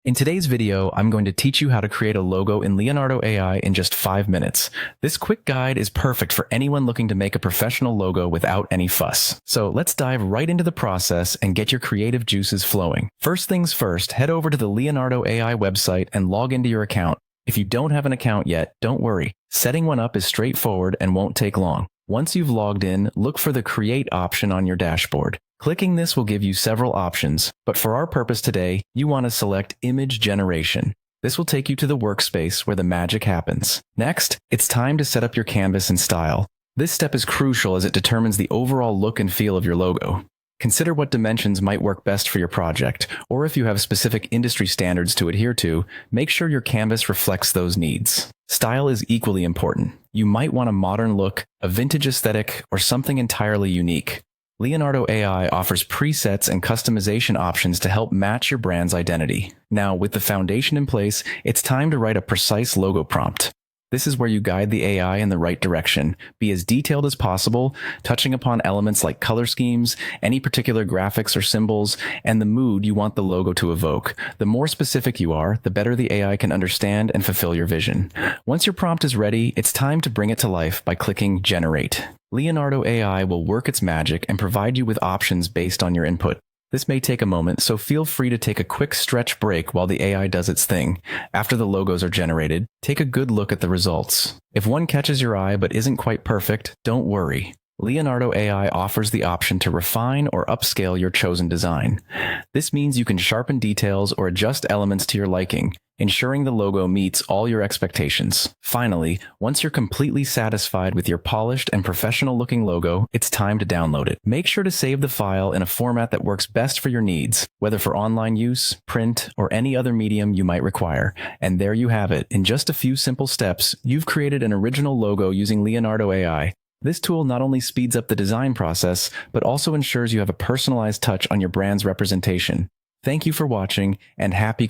In today's video, I'm going to teach you how to create a logo in Leonardo AI in just 5 minutes. This quick guide is perfect for anyone looking to make a professional logo without any fuss. So let's dive right into the process and get your creative juices flowing. First things first, head over to the Leonardo AI website and log into your account. If you don't have an account yet, don't worry. Setting one up is straightforward and won't take long. Once you've logged in, look for the Create option on your dashboard. Clicking this will give you several options, but for our purpose today, you want to select Image Generation. This will take you to the workspace where the magic happens. Next, it's time to set up your canvas and style. This step is crucial as it determines the overall look and feel of your logo. Consider what dimensions might work best for your project, or if you have specific industry standards to adhere to, make sure your canvas reflects those needs. Style is equally important. You might want a modern look, a vintage aesthetic, or something entirely unique. Leonardo AI offers presets and customization options to help match your brand's identity. Now, with the foundation in place, it's time to write a precise logo prompt. This is where you guide the AI in the right direction. Be as detailed as possible, touching upon elements like color schemes, any particular graphics or symbols, and the mood you want the logo to evoke. The more specific you are, the better the AI can understand and fulfill your vision. Once your prompt is ready, it's time to bring it to life by clicking Generate. Leonardo AI will work its magic and provide you with options based on your input. This may take a moment, so feel free to take a quick stretch break while the AI does its thing. After the logos are generated, take a good look at the results. If one catches your eye but isn't quite perfect, don't worry. Leonardo AI offers the option to refine or upscale your chosen design. This means you can sharpen details or adjust elements to your liking, ensuring the logo meets all your expectations. Finally, once you're completely satisfied with your polished and professional-looking logo, it's time to download it. Make sure to save the file in a format that works best for your needs, whether for online use, print, or any other medium you might require. And there you have it. In just a few simple steps, you've created an original logo using Leonardo AI. This tool not only speeds up the design process, but also ensures you have a personalized touch on your brand's representation. Thank you for watching, and happy